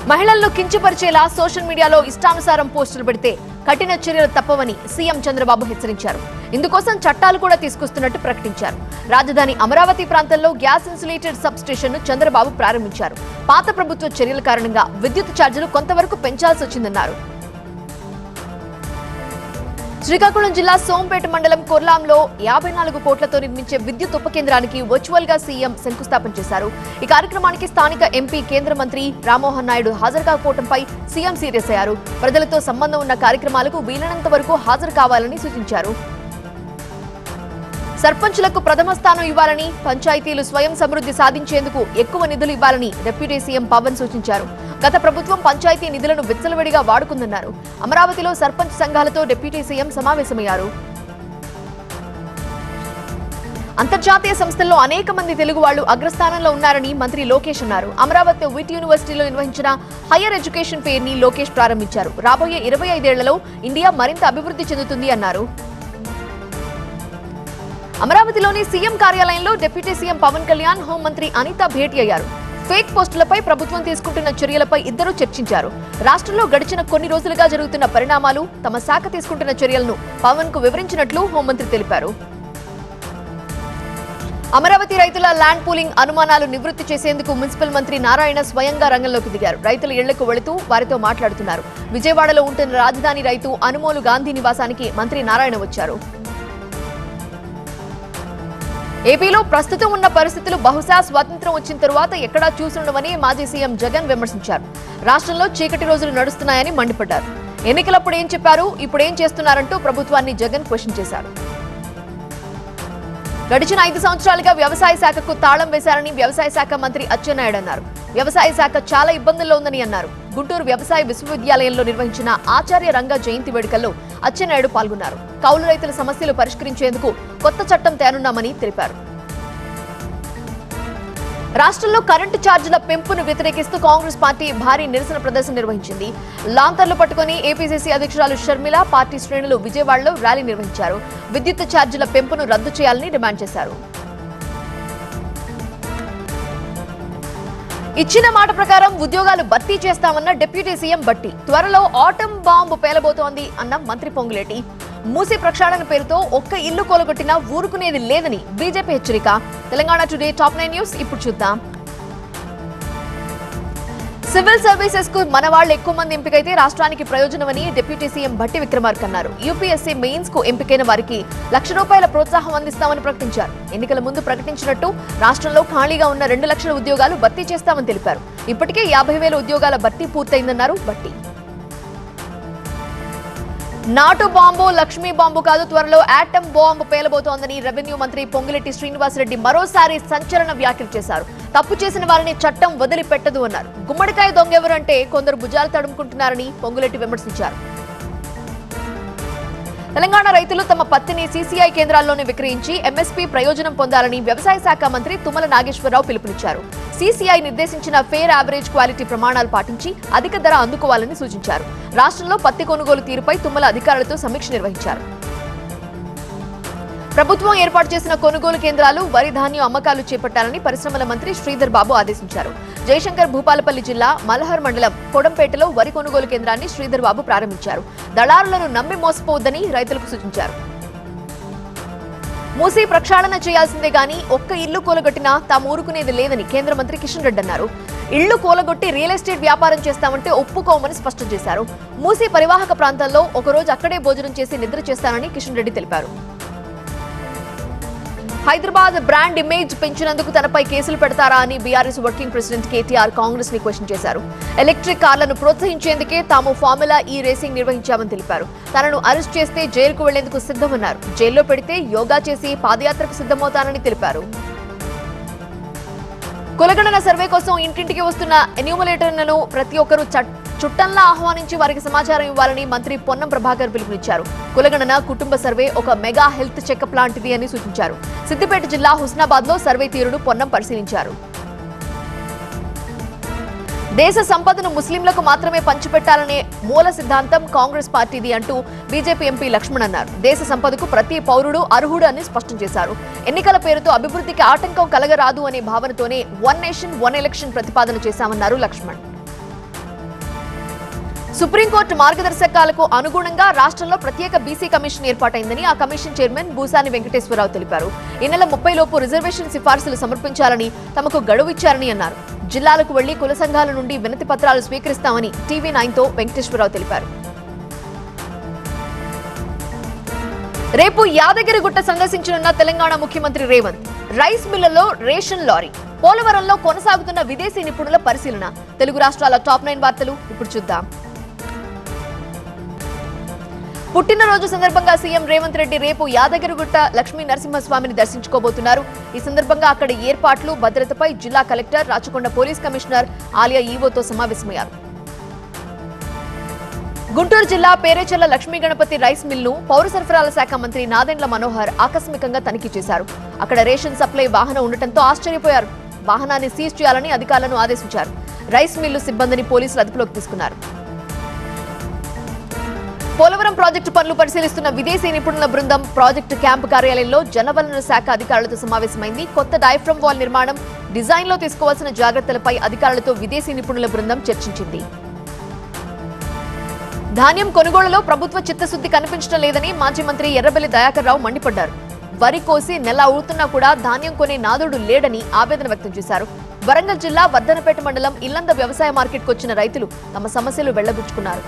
మహిళలను కించపరిచేలా సోషల్ మీడియాలో ఇష్టానుసారం పోస్టులు పెడితే కఠిన చర్యలు తప్పవని సీఎం చంద్రబాబు హెచ్చరించారు. ఇందుకోసం చట్టాలు కూడా తీసుకొస్తున్నట్టు ప్రకటించారు. రాజధాని అమరావతి ప్రాంతంలో గ్యాస్ ఇన్సులేటెడ్ సబ్ స్టేషన్ ను చంద్రబాబు ప్రారంభించారు. పాత ప్రభుత్వ చర్యల కారణంగా విద్యుత్ ఛార్జీలు కొంతవరకు పెంచాల్సి వచ్చిందన్నారు. శ్రీకాకుళం జిల్లా సోంపేట మండలం కొర్లాంలో 54 కోట్లతో నిర్మించే విద్యుత్ ఉప కేంద్రానికి వర్చువల్ గా సీఎం శంకుస్థాపన చేశారు. ఈ కార్యక్రమానికి స్థానిక ఎంపీ కేంద్ర మంత్రి రామ్మోహన్ నాయుడు హాజరు కాకపోవడంపై సీఎం సీరియస్ అయ్యారు. ప్రజలతో సంబంధం ఉన్న కార్యక్రమాలకు వీలైనంత వరకు హాజరు కావాలని సూచించారు. సర్పంచులకు ప్రథమ స్థానం ఇవ్వాలని, పంచాయతీలు స్వయం సమృద్ధి సాధించేందుకు ఎక్కువ నిధులు ఇవ్వాలని డిప్యూటీ సీఎం పవన్ సూచించారు. గత ప్రభుత్వం పంచాయతీ నిధులను విచ్చలవిడిగా వాడుకుందన్నారు. అమరావతిలో సర్పంచ్ సంఘాలతో డిప్యూటీ సీఎం సమావేశమయ్యారు. అంతర్జాతీయ సంస్థల్లో అనేక మంది తెలుగు వాళ్లు అగ్రస్థానంలో ఉన్నారని మంత్రి లోకేష్ అన్నారు. అమరావతి విట్ యూనివర్సిటీలో నిర్వహించిన హైయర్ ఎడ్యుకేషన్ ఫెయిర్ ని లోకేష్ ప్రారంభించారు. రాబోయే 25 ఏళ్లలో ఇండియా మరింత అభివృద్ధి చెందుతుంది అన్నారు. అమరావతిలోని సీఎం కార్యాలయంలో డిప్యూటీ సీఎం పవన్ కళ్యాణ్, హోంమంత్రి అనిత భేటీ అయ్యారు. ఫేక్ పోస్టులపై ప్రభుత్వం తీసుకుంటున్న చర్యలపై ఇద్దరూ చర్చించారు. రాష్ట్రంలో గడిచిన కొన్ని రోజులుగా జరుగుతున్న పరిణామాలు, తమ శాఖ తీసుకుంటున్న చర్యలను పవన్ కు వివరించినట్లు హోంమంత్రి తెలిపారు. అమరావతి రైతుల ల్యాండ్ పూలింగ్ అనుమానాలు నివృత్తి చేసేందుకు మున్సిపల్ మంత్రి నారాయణ స్వయంగా రంగంలోకి దిగారు. రైతుల ఇళ్లకు వెళుతూ వారితో మాట్లాడుతున్నారు. విజయవాడలో ఉంటున్న రాజధాని రైతు అనుమోలు గాంధీ నివాసానికి మంత్రి నారాయణ వచ్చారు. ఏపీలో ప్రస్తుతం ఉన్న పరిస్థితులు బహుశా స్వాతంత్ర్యం వచ్చిన తరువాత ఎక్కడా చూసుండవని మాజీ సీఎం జగన్ విమర్శించారు. రాష్ట్రంలో చీకటి రోజులు నడుస్తున్నాయని మండిపడ్డారు. ఎన్నికలప్పుడు ఏం చెప్పారు, ఇప్పుడేం చేస్తున్నారంటూ ప్రభుత్వాన్ని జగన్ క్వశ్చన్ చేశారు. గడిచిన 5 సంవత్సరాలుగా వ్యవసాయ శాఖకు తాళం వేశారని వ్యవసాయ శాఖ మంత్రి అచ్చెన్నాయుడు అన్నారు. వ్యవసాయ శాఖ చాలా ఇబ్బందుల్లో ఉందని అన్నారు. గుంటూరు వ్యవసాయ విశ్వవిద్యాలయంలో నిర్వహించిన ఆచార్య రంగ జయంతి వేడుకల్లో అచ్చెన్నాయుడు పాల్గొన్నారు. కౌలు రైతుల సమస్యలు పరిష్కరించేందుకు కొత్త చట్టం తేనున్నామని తెలిపారు. రాష్ట్రంలో కరెంటు ఛార్జీల పెంపును వ్యతిరేకిస్తూ కాంగ్రెస్ పార్టీ భారీ నిరసన ప్రదర్శన నిర్వహించింది. లాంతర్లు పట్టుకుని ఏపీసీసీ అధ్యక్షురాలు షర్మిల, పార్టీ శ్రేణులు విజయవాడలో ర్యాలీ నిర్వహించారు. విద్యుత్ ఛార్జీల పెంపును రద్దు చేయాలని డిమాండ్ చేశారు. ఇచ్చిన మాట ప్రకారం ఉద్యోగాలు భర్తీ చేస్తామన్న డిప్యూటీ సీఎం బట్టి, త్వరలో ఆటమ్ బాంబు పేలబోతోంది అన్న మంత్రి పొంగులేటి. మూసీ ప్రక్షాళన పేరుతో ఒక్క ఇల్లు కూలగొట్టినా ఊరుకునేది లేదని బీజేపీ హెచ్చరిక. తెలంగాణ టుడే టాప్ 9 న్యూస్ ఇప్పుడు చూద్దాం. సివిల్ సర్వీసెస్ కు మన వాళ్ళు ఎక్కువ మంది ఎంపికైతే రాష్ట్రానికి ప్రయోజనమని డిప్యూటీ సీఎం భట్టి విక్రమార్క అన్నారు. యూపీఎస్సీ మెయిన్స్ కు ఎంపికైన వారికి ₹1,00,000 ప్రోత్సాహం అందిస్తామని ప్రకటించారు. ఎన్నికల ముందు ప్రకటించినట్టు రాష్ట్రంలో ఖాళీగా ఉన్న 2 లక్షల ఉద్యోగాలు భర్తీ చేస్తామని తెలిపారు. ఇప్పటికే 50,000 ఉద్యోగాల భర్తీ పూర్తయిందన్నారు భట్టి. నాటు బాంబు లక్ష్మీ బాంబు కాదు, త్వరలో ఆటమ్ బాంబు పేలబోతోందని రెవెన్యూ మంత్రి పొంగులేటి శ్రీనివాసరెడ్డి మరోసారి సంచలన వ్యాఖ్యలు చేశారు. తప్పు చేసిన వారిని చట్టం వదిలిపెట్టదు అన్నారు. గుమ్మడికాయ దొంగెవరంటే కొందరు భుజాలు తడుముకుంటున్నారని పొంగులేటి విమర్శించారు. తెలంగాణ రైతులు తమ పత్తిని సీసీఐ కేంద్రాల్లోనే విక్రయించి ఎంఎస్పీ ప్రయోజనం పొందాలని వ్యవసాయ శాఖ మంత్రి తుమ్మల నాగేశ్వరరావు పిలుపునిచ్చారు. సీసీఐ నిర్దేశించిన ఫేర్ యావరేజ్ క్వాలిటీ ప్రమాణాలు పాటించి అధిక ధర అందుకోవాలని సూచించారు. రాష్ట్రంలో పత్తి కొనుగోలు తీరుపై తుమ్మల అధికారులతో సమీక్ష నిర్వహించారు. ప్రభుత్వం ఏర్పాటు చేసిన కొనుగోలు కేంద్రాలు, వరి ధాన్యం అమ్మకాలు చేపట్టాలని పరిశ్రమల మంత్రి శ్రీధర్ బాబు ఆదేశించారు. జయశంకర్ భూపాలపల్లి జిల్లా మలహర్ మండలం కొడంపేటలో వరి కొనుగోలు కేంద్రాన్ని శ్రీధర్ బాబు ప్రారంభించారు. దళారులను నమ్మి మోసపోవద్దని రైతులకు సూచించారు. మూసీ ప్రక్షాళన చేయాల్సిందే గానీ ఒక్క ఇల్లు కూలగొట్టినా తాము ఊరుకునేది లేదని కేంద్ర మంత్రి కిషన్ రెడ్డి అన్నారు. ఇళ్లు కూలగొట్టి రియల్ ఎస్టేట్ వ్యాపారం చేస్తామంటే ఒప్పుకోమని స్పష్టం చేశారు. మూసీ పరివాహక ప్రాంతాల్లో ఒకరోజు అక్కడే భోజనం చేసి నిద్ర చేస్తానని కిషన్ రెడ్డి తెలిపారు. హైదరాబాద్ బ్రాండ్ ఇమేజ్ పెంచినందుకు తనపై కేసులు పెడతారా అని BRS working president KTR Congress ని క్వశ్చన్ చేశారు. ఎలక్ట్రిక్ కార్లను ప్రోత్సహించేందుకే తాము ఫార్ములా ఈ రేసింగ్ నిర్వహించామని తెలిపారు. తనను అరెస్ట్ చేస్తే జైలుకు వెళ్లేందుకు సిద్ధమన్నారు. జైల్లో పెడితే యోగా చేసి పాదయాత్రకు సిద్ధమవుతానని తెలిపారు. కులగణన సర్వే కోసం ఇంటింటికి వస్తున్న ఎన్యూమరేటర్లను ప్రతి ఒక్కరూ చుట్టంలా ఆహ్వానించి వారికి సమాచారం ఇవ్వాలని మంత్రి పొన్నం ప్రభాకర్ పిలుపునిచ్చారు. కులగణన, కుటుంబ సర్వే ఒక మెగా హెల్త్ చెకప్ లాంటిది అని సూచించారు. సిద్దిపేట జిల్లా హుస్నాబాద్ లో సర్వే తీరును పొన్నం పరిశీలించారు. దేశ సంపదను ముస్లింలకు మాత్రమే పంచిపెట్టాలనే మూల సిద్ధాంతం కాంగ్రెస్ పార్టీది అంటూ బీజేపీ ఎంపీ లక్ష్మణ్ అన్నారు. దేశ సంపదకు ప్రతి పౌరుడు అర్హుడు అని స్పష్టం చేశారు. ఎన్నికల పేరుతో అభివృద్ధికి ఆటంకం కలగరాదు అనే భావనతోనే 1 నేషన్ 1 ఎలక్షన్ ప్రతిపాదన చేశామన్నారు లక్ష్మణ్. సుప్రీంకోర్టు మార్గదర్శకాలకు అనుగుణంగా రాష్ట్రంలో ప్రత్యేక బీసీ కమిషన్ ఏర్పాటైందని ఆ కమిషన్ చైర్మన్ భూసాని వెంకటేశ్వరరావు తెలిపారు. ఈ నెల 30 లోపు రిజర్వేషన్ సిఫార్సులు సమర్పించాలని తమకు గడువు ఇచ్చారని అన్నారు. జిల్లాలకు వెళ్లి కుల సంఘాల నుండి వినతి పత్రాలు స్వీకరిస్తామని టీవీ9తో వెంకటేశ్వరరావు తెలిపారు. రేపు యాదగిరిగుట్ట సందర్శించనున్న తెలంగాణ ముఖ్యమంత్రి రేవంత్. రైస్ మిల్లుల్లో రేషన్ లారీ, పోలవరంలో కొనసాగుతున్న విదేశీ నిపుణుల పరిశీలన. తెలుగు రాష్ట్రాల టాప్ 9 వార్తలు ఇప్పుడు చూద్దాం. పుట్టినరోజు సందర్భంగా సీఎం రేవంత్ రెడ్డి రేపు యాదగిరిగుట్ట లక్ష్మీ నరసింహస్వామిని దర్శించుకోబోతున్నారు. ఈ సందర్భంగా అక్కడ ఏర్పాట్లు, భద్రతపై జిల్లా కలెక్టర్, రాచకొండ పోలీస్ కమిషనర్, ఆలయ ఈవోతో సమావేశమయ్యారు. గుంటూరు జిల్లా పేరేచెల్ల లక్ష్మీ గణపతి రైస్ మిల్ను పౌర సరఫరాల శాఖ మంత్రి నాదెండ్ల మనోహర్ ఆకస్మికంగా తనిఖీ చేశారు. అక్కడ రేషన్ సప్లై వాహనం ఉండటంతో ఆశ్చర్యపోయారు. వాహనాన్ని సీజ్ చేయాలని అధికారులను ఆదేశించారు. రైస్ మిల్లు సిబ్బందిని పోలీసులు అదుపులోకి తీసుకున్నారు. పోలవరం ప్రాజెక్టు పనులు పరిశీలిస్తున్న విదేశీ నిపుణుల బృందం ప్రాజెక్టు క్యాంపు కార్యాలయంలో జలవనరుల శాఖ అధికారులతో సమావేశమైంది. కొత్త డయాఫ్రమ్ వాల్ నిర్మాణం, డిజైన్ లో తీసుకోవాల్సిన జాగ్రత్తలపై అధికారులతో విదేశీ నిపుణుల బృందం చర్చించింది. ధాన్యం కొనుగోలులో ప్రభుత్వ చిత్తశుద్ధి కనిపించడం లేదని మాజీ మంత్రి ఎర్రబెల్లి దయాకర్ రావు మండిపడ్డారు. వరి కోసి నెల అవుతున్నా కూడా ధాన్యం కొనే నాదుడు లేడని ఆవేదన వ్యక్తం చేశారు. వరంగల్ జిల్లా వర్ధనపేట మండలం ఇల్లంద వ్యవసాయ మార్కెట్కు వచ్చిన రైతులు తమ సమస్యలు వెళ్లబుచ్చుకున్నారు.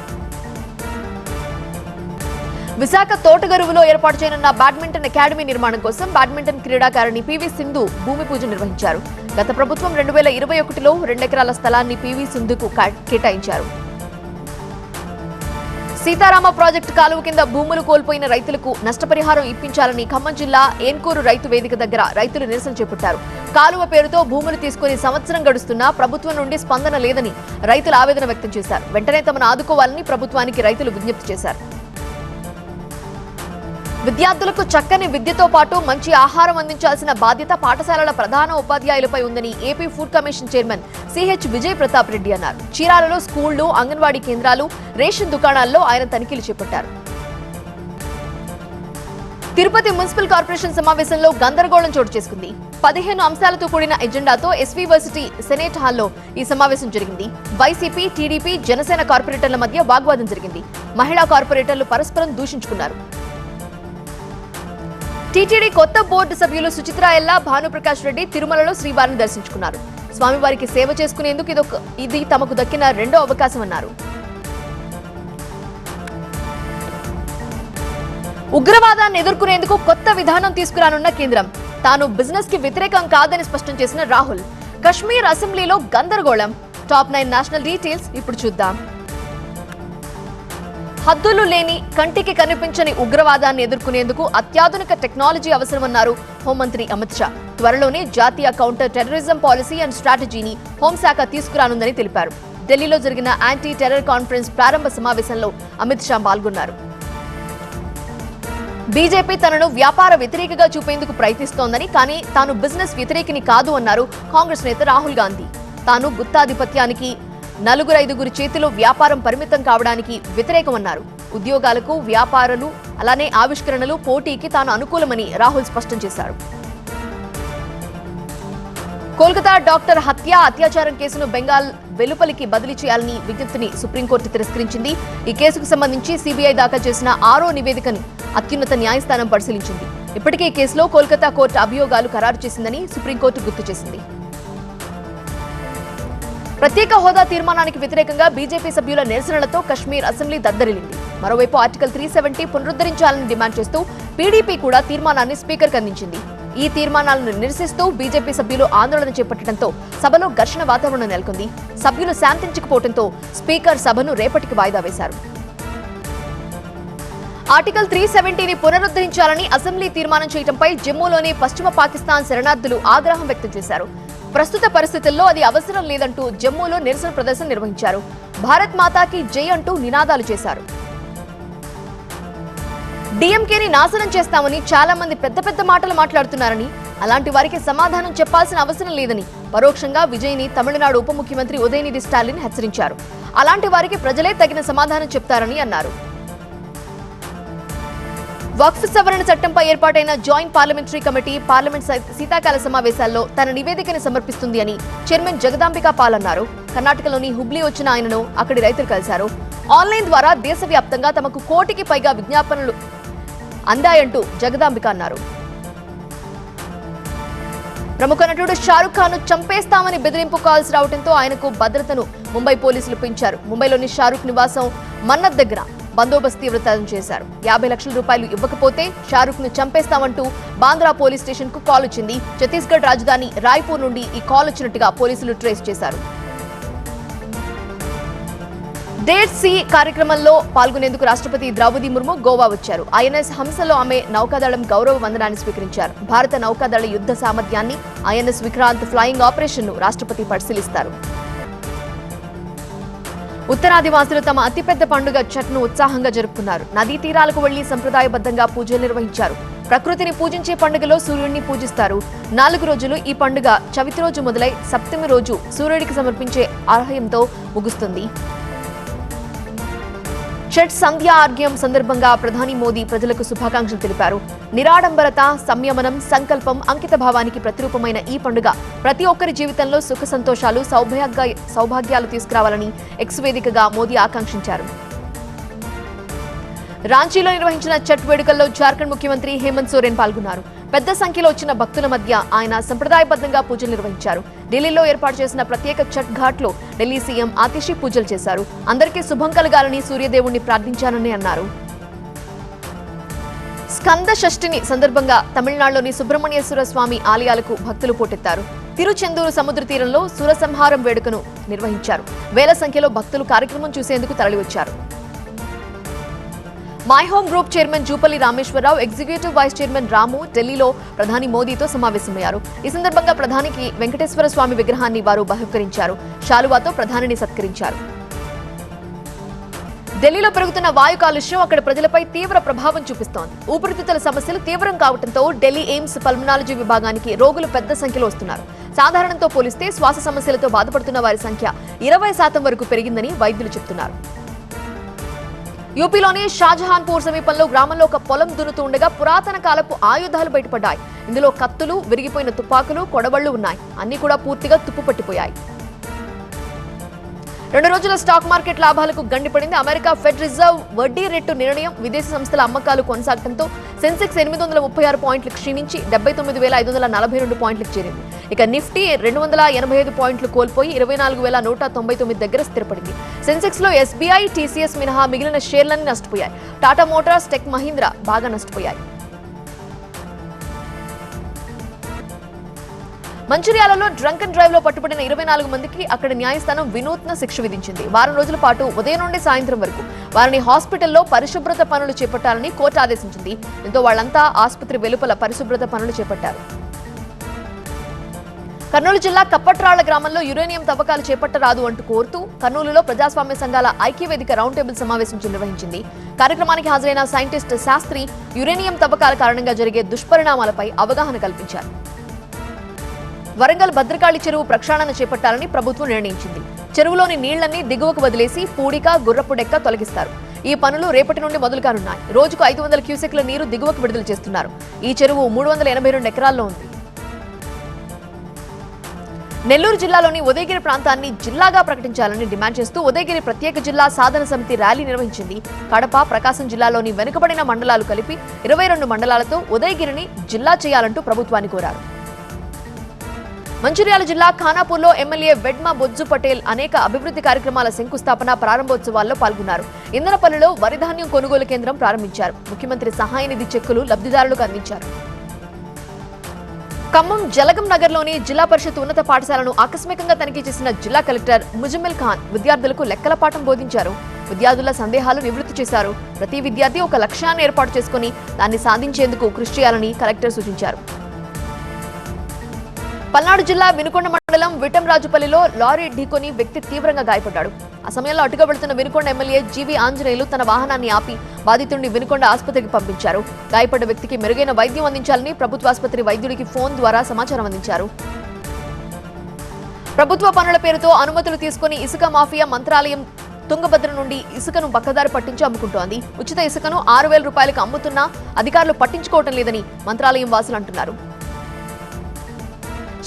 విశాఖ తోటగరువులో ఏర్పాటు చేయనున్న బ్యాడ్మింటన్ అకాడమీ నిర్మాణం కోసం బ్యాడ్మింటన్ క్రీడాకారిణి పివి సింధు భూమి పూజ నిర్వహించారు. గత ప్రభుత్వం 2021లో 2 ఎకరాల స్థలాన్ని పివి సింధుకు కేటాయించారు. సీతారామ ప్రాజెక్టు కాలువ కింద భూములు కోల్పోయిన రైతులకు నష్టపరిహారం ఇప్పించాలని ఖమ్మం జిల్లా ఏన్కూరు రైతు వేదిక దగ్గర రైతులు నిరసన చేపట్టారు. కాలువ పేరుతో భూములు తీసుకుని సంవత్సరం గడుస్తున్నా ప్రభుత్వం నుండి స్పందన లేదని రైతులు ఆవేదన వ్యక్తం చేశారు. వెంటనే తమను ఆదుకోవాలని ప్రభుత్వానికి రైతులు విజ్ఞప్తి చేశారు. విద్యార్థులకు చక్కని విద్యతో పాటు మంచి ఆహారం అందించాల్సిన బాధ్యత పాఠశాలల ప్రధాన ఉపాధ్యాయులపై ఉందని AP food commission chairman CH Vijay Pratap Reddy అన్నారు. చీరాలలో స్కూళ్లు, అంగన్వాడీ కేంద్రాలు, రేషన్ దుకాణాల్లో ఆయన తనిఖీలు చేపట్టారు. తిరుపతి మున్సిపల్ కార్పొరేషన్ సమావేశంలో గందరగోళం చోటు చేసుకుంది. 15 అంశాలతో కూడిన ఎజెండాతో ఎస్వీవర్సిటీ సెనేట్ హాల్లో ఈ సమావేశం జరిగింది. వైసీపీ, టీడీపీ, జనసేన కార్పొరేటర్ల మధ్య వాగ్వాదం జరిగింది. మహిళా కార్పొరేటర్లు పరస్పరం దూషించుకున్నారు. టీటీడీ కొత్త బోర్డు సభ్యులు సుచిత్ర ఎల్లా, భానుప్రకాష్ రెడ్డి తిరుమలలో శ్రీవారిని దర్శించుకున్నారు. స్వామివారికి సేవ చేసుకునేందుకు ఇది తమకు దక్కిన 2వ అవకాశం అన్నారు. ఉగ్రవాదాన్ని ఎదుర్కొనేందుకు కొత్త విధానం తీసుకురానున్న కేంద్రం. తాను బిజినెస్ కి వ్యతిరేకం కాదని స్పష్టం చేసిన రాహుల్. కశ్మీర్ అసెంబ్లీలో గందరగోళం. టాప్ 9 నేషనల్ డీటెయిల్స్ ఇప్పుడు చూద్దాం. హద్దులు లేని, కంటికి కనిపించని ఉగ్రవాదాన్ని ఎదుర్కొనేందుకు అత్యాధునిక టెక్నాలజీ అవసరమన్నారు హోంమంత్రి అమిత్ షా. త్వరలోనే జాతీయ కౌంటర్ టెర్రరిజం పాలసీ అండ్ స్ట్రాటజీని హోంశాఖ తీసుకురానుందని తెలిపారు. ఢిల్లీలో జరిగిన యాంటీ టెర్రర్ కాన్ఫరెన్స్ ప్రారంభ సమావేశంలో అమిత్ షా పాల్గొన్నారు. బీజేపీ తనను వ్యాపార వ్యతిరేకగా చూపేందుకు ప్రయత్నిస్తోందని, కానీ తాను బిజినెస్ వ్యతిరేకిని కాదు అన్నారు కాంగ్రెస్ నేత రాహుల్ గాంధీ. తాను గుత్తాధిపత్యానికి, 4-5 చేతిలో వ్యాపారం పరిమితం కావడానికి వ్యతిరేకమన్నారు. ఉద్యోగాలకు, వ్యాపారాలు, అలానే ఆవిష్కరణలు, పోటీకి తాను అనుకూలమని రాహుల్ స్పష్టం చేశారు. కోల్కతా డాక్టర్ అత్యాచారం కేసును బెంగాల్ వెలుపలికి బదిలీ చేయాలని విజ్ఞప్తిని సుప్రీంకోర్టు తిరస్కరించింది. ఈ కేసుకు సంబంధించి సీబీఐ దాఖలు చేసిన 6వ నివేదికను అత్యున్నత న్యాయస్థానం పరిశీలించింది. ఇప్పటికే ఈ కేసులో కోల్కతా కోర్టు అభియోగాలు ఖరారు చేసిందని సుప్రీంకోర్టు గుర్తు చేసింది. ప్రత్యేక హోదా తీర్మానానికి వ్యతిరేకంగా బీజేపీ సభ్యుల నిరసనలతో కశ్మీర్ అసెంబ్లీ దద్దరిల్లింది. మరోవైపు ఆర్టికల్ 370 పునరుద్ధరించాలని డిమాండ్ చేస్తూ పీడీపీ కూడా తీర్మానాన్ని స్పీకర్కు అందించింది. ఈ తీర్మానాలను నిరసిస్తూ బీజేపీ సభ్యులు ఆందోళన చేపట్టడంతో సభలో ఘర్షణ వాతావరణం నెలకొంది. సభ్యులు శాంతించకపోవడంతో స్పీకర్ సభను రేపటికి వాయిదా వేశారు. ఆర్టికల్ 370ని పునరుద్ధరించాలని అసెంబ్లీ తీర్మానం చేయడంపై జమ్మూలోని పశ్చిమ పాకిస్తాన్ శరణార్థులు ఆగ్రహం వ్యక్తం చేశారు. ప్రస్తుత పరిస్థితుల్లో అది అవసరం లేదంటూ జమ్మూలో నిరసన ప్రదర్శన నిర్వహించారు. భారత్ మాతాకి జై అంటూ నినాదాలు చేశారు. డీఎంకేని నాశనం చేస్తామని చాలా మంది పెద్ద మాటలు మాట్లాడుతున్నారని, అలాంటి వారికి సమాధానం చెప్పాల్సిన అవసరం లేదని పరోక్షంగా విజయ్ని తమిళనాడు ఉప ముఖ్యమంత్రి ఉదయనిధి స్టాలిన్ హెచ్చరించారు. అలాంటి వారికి ప్రజలే తగిన సమాధానం చెప్తారని అన్నారు. వక్ఫ్ సవరణ చట్టంపై ఏర్పాటైన జాయింట్ పార్లమెంటరీ కమిటీ పార్లమెంట్ శీతాకాల సమావేశాల్లో తన నివేదికను సమర్పిస్తుంది అని చైర్మన్ జగదాంబికా పాల్ అన్నారు. కర్ణాటకలోని హుబ్లీ వచ్చిన ఆయనను అక్కడి రైతులు కలిశారు. ఆన్లైన్ ద్వారా దేశవ్యాప్తంగా తమకు 1 కోటికి పైగా విజ్ఞాపనలు అందాయంటూ జగదాంబిక అన్నారు. ప్రముఖ నటుడు షారుఖ్ ఖాన్ ను చంపేస్తామని బెదిరింపు కాల్స్ రావడంతో ఆయనకు భద్రతను ముంబై పోలీసులు పెంచారు. ముంబైలోని షారుఖ్ నివాసం మన్నత్ దగ్గర బందోబస్తు తీవ్రతరం చేశారు. 50 లక్షల రూపాయలు ఇవ్వకపోతే షారుఖ్ ను చంపేస్తామంటూ బాంద్రా పోలీస్ స్టేషన్ కు కాల్ వచ్చింది. ఛత్తీస్గఢ్ రాజధాని రాయ్పూర్ నుండి ఈ కాల్ వచ్చినట్టుగా పోలీసులు ట్రేస్ చేశారు. డేట్ సి కార్యక్రమంలో పాల్గొనేందుకు రాష్ట్రపతి ద్రౌపది ముర్ము గోవా వచ్చారు. ఐఎన్ఎస్ హంసలో ఆమె నౌకాదళం గౌరవ వందనాన్ని స్వీకరించారు. భారత నౌకాదళ యుద్ధ సామర్థ్యాన్ని, ఐఎన్ఎస్ విక్రాంత్ ఫ్లయింగ్ ఆపరేషన్ ను రాష్ట్రపతి పరిశీలిస్తారు. ఉత్తరాదివాసులు తమ అతిపెద్ద పండుగ ఛట్ను ఉత్సాహంగా జరుపుకున్నారు. నదీ తీరాలకు వెళ్లి సంప్రదాయబద్ధంగా పూజలు నిర్వహించారు. ప్రకృతిని పూజించే పండుగలో సూర్యుడిని పూజిస్తారు. 4 రోజులు ఈ పండుగ చవితి రోజు మొదలై సప్తమి రోజు సూర్యుడికి సమర్పించే అర్ఘ్యంతో ముగుస్తుంది. ఛట్ సంధ్యా అర్ఘ్యం సందర్భంగా ప్రధాని మోదీ ప్రజలకు శుభాకాంక్షలు తెలిపారు. నిరాడంబరత, సంయమనం, సంకల్పం, అంకిత భావానికి ప్రతిరూపమైన ఈ పండుగ ప్రతి ఒక్కరి జీవితంలో సుఖ సంతోషాలు, సౌభాగ్యాలు తీసుకురావాలని ఎక్స్ వేదికగా మోదీ ఆకాంక్షించారు. రాంచీలో నిర్వహించిన ఛట్ వేడుకల్లో జార్ఖండ్ ముఖ్యమంత్రి హేమంత్ సోరెన్ పాల్గొన్నారు. పెద్ద సంఖ్యలో వచ్చిన భక్తుల మధ్య ఆయన సంప్రదాయబద్ధంగా పూజలు నిర్వహించారు. ఢిల్లీలో ఏర్పాటు చేసిన ప్రత్యేక ఛట్ ఘాట్లో ఢిల్లీ సీఎం ఆతిషి పూజలు చేశారు. అందరికీ శుభం కలగాలని సూర్యదేవుణ్ణి ప్రార్థించానని అన్నారు. స్కంద షష్ఠిని సందర్భంగా తమిళనాడులోని సుబ్రహ్మణ్యేశ్వర స్వామి ఆలయాలకు భక్తులు పోటెత్తారు. తిరుచెందూరు సముద్ర తీరంలో సురసంహారం వేడుకను నిర్వహించారు. వేల సంఖ్యలో భక్తులు కార్యక్రమం చూసేందుకు తరలివచ్చారు. My home group chairman Jupally Rameshwar Rao, executive vice chairman రాము ఢిల్లీలో ప్రధాని మోదీతో సమావేశమయ్యారు. ఈ సందర్భంగా ప్రధానికి వెంకటేశ్వర స్వామి విగ్రహాన్ని వారు బహుకరించారు. శాలువాతో ప్రధానిని సత్కరించారు. ఢిల్లీలో పెరుగుతున్న వాయు కాలుష్యం అక్కడ ప్రజలపై తీవ్ర ప్రభావం చూపిస్తోంది. ఊపిరితిత్తుల సమస్యలు తీవ్రం కావడంతో ఢిల్లీ ఎయిమ్స్ పల్మనాలజీ విభాగానికి రోగులు పెద్ద సంఖ్యలో వస్తున్నారు. సాధారణంతో పోలిస్తే శ్వాస సమస్యలతో బాధపడుతున్న వారి సంఖ్య 20% వరకు పెరిగిందని వైద్యులు చెబుతున్నారు. యూపీలోని షాజహాన్పూర్ సమీపంలో గ్రామంలో ఒక పొలం దున్నుతూ ఉండగా పురాతన కాలపు ఆయుధాలు బయటపడ్డాయి. ఇందులో కత్తులు, విరిగిపోయిన తుపాకులు, కొడవళ్లు ఉన్నాయి. అన్ని కూడా పూర్తిగా తుప్పు పట్టిపోయాయి. 2 రోజుల స్టాక్ మార్కెట్ లాభాలకు గండిపడింది. అమెరికా ఫెడ్ రిజర్వ్ వడ్డీ రేటు నిర్ణయం, విదేశీ సంస్థల అమ్మకాలు కొనసాగడంతో సెన్సెక్స్ 836 పాయింట్లు క్షీణించి 79,542 పాయింట్లకు చేరింది. ఇక నిఫ్టీ 285 పాయింట్లు కోల్పోయి 24,199 దగ్గర స్థిరపడింది. సెన్సెక్స్ లో ఎస్బీఐ, టీసీఎస్ మినహా మిగిలిన షేర్లన్నీ నష్టపోయాయి. టాటా మోటార్స్, టెక్ మహీంద్రా బాగా నష్టపోయాయి. మంచిర్యాలలో డ్రంక్ అండ్ డ్రైవ్ లో పట్టుబడిన 24 మందికి అక్కడ న్యాయస్థానం వినూత్న శిక్ష విధించింది. వారం రోజుల పాటు ఉదయం నుండి సాయంత్రం వరకు వారిని హాస్పిటల్లో పరిశుభ్రత పనులు చేపట్టాలని కోర్టు ఆదేశించింది. దీంతో వాళ్లంతా ఆసుపత్రి వెలుపల పరిశుభ్రత పనులు చేపట్టారు. కర్నూలు జిల్లా కప్పట్రాళ్ల గ్రామంలో యురేనియం తవ్వకాలు చేపట్టరాదు అంటూ కోరుతూ కర్నూలులో ప్రజాస్వామ్య సంఘాల ఐక్యవేదిక రౌండ్ టేబుల్ సమావేశం నిర్వహించింది. కార్యక్రమానికి హాజరైన సైంటిస్ట్ శాస్త్రి యురేనియం తవ్వకాల కారణంగా జరిగే దుష్పరిణామాలపై అవగాహన కల్పించారు. వరంగల్ భద్రకాళి చెరువు ప్రక్షాళన చేపట్టాలని ప్రభుత్వం నిర్ణయించింది. చెరువులోని నీళ్లన్నీ దిగువకు వదిలేసి పూడిక, గుర్రపు డెక్క తొలగిస్తారు. ఈ పనులు రేపటి నుండి మొదలు కానున్నాయి. రోజుకు 500 క్యూసెక్ల నీరు దిగువకు విడుదల చేస్తున్నారు. ఈ చెరువు 382 ఎకరాల్లో ఉంది. నెల్లూరు జిల్లాలోని ఉదయగిరి ప్రాంతాన్ని జిల్లాగా ప్రకటించాలని డిమాండ్ చేస్తూ ఉదయగిరి ప్రత్యేక జిల్లా సాధన సమితి ర్యాలీ నిర్వహించింది. కడప, ప్రకాశం జిల్లాలోని వెనుకబడిన మండలాలు కలిపి 22 మండలాలతో ఉదయగిరిని జిల్లా చేయాలంటూ ప్రభుత్వాన్ని కోరారు. మంచిర్యాల జిల్లా ఖానాపూర్లో ఎమ్మెల్యే వెడ్మ బొజ్జు పటేల్ అనేక అభివృద్ధి కార్యక్రమాల శంకుస్థాపన, ప్రారంభోత్సవాల్లో పాల్గొన్నారు. ఇంధనపల్లిలో వరిధాన్యం కొనుగోలు కేంద్రం ప్రారంభించారు. ముఖ్యమంత్రి సహాయ నిధి చెక్కులు లబ్ధిదారులకు అందించారు. ఖమ్మం జలగం నగర్లోని జిల్లా పరిషత్ ఉన్నత పాఠశాలను ఆకస్మికంగా తనిఖీ చేసిన జిల్లా కలెక్టర్ ముజమ్మిల్ ఖాన్ విద్యార్థులకు లెక్కల పాఠం బోధించారు. విద్యార్థుల సందేహాలు నివృత్తి చేశారు. ప్రతి విద్యార్థి ఒక లక్ష్యాన్ని ఏర్పాటు చేసుకుని దాన్ని సాధించేందుకు కృషి చేయాలని కలెక్టర్ సూచించారు. పల్నాడు జిల్లా వినుకొండ మండలం విటంరాజుపల్లిలో లారీ ఢీకొని వ్యక్తి తీవ్రంగా గాయపడ్డాడు. ఆ సమయంలో అటుగా వెళుతున్న వినుకొండ ఎమ్మెల్యే జీవి ఆంజనేయులు తన వాహనాన్ని ఆపి బాధితుడిని వినుకొండ ఆసుపత్రికి పంపించారు. గాయపడ్డ వ్యక్తికి మెరుగైన వైద్యం అందించాలని ప్రభుత్వ ఆసుపత్రి వైద్యుడికి ఫోన్ ద్వారా సమాచారం అందించారు. ప్రభుత్వ పనుల పేరుతో అనుమతులు తీసుకుని ఇసుక మాఫియా మంత్రాలయం తుంగభద్ర నుండి ఇసుకను పక్కదారి పట్టించి అమ్ముకుంటోంది. ఉచిత ఇసుకను 6,000 రూపాయలకు అమ్ముతున్నా అధికారులు పట్టించుకోవటం లేదని మంత్రాలయం వాసులు అంటున్నారు.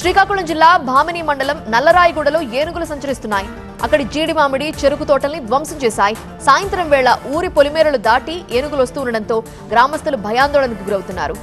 శ్రీకాకుళం జిల్లా భామిని మండలం నల్లరాయిగూడలో ఏనుగులు సంచరిస్తున్నాయి. అక్కడి జీడి మామిడి చెరుకు తోటల్ని ధ్వంసం చేశాయి. సాయంత్రం వేళ ఊరి పొలిమేరలు దాటి ఏనుగులు వస్తూ ఉండడంతో గ్రామస్తులు భయాందోళనకు గురవుతున్నారు.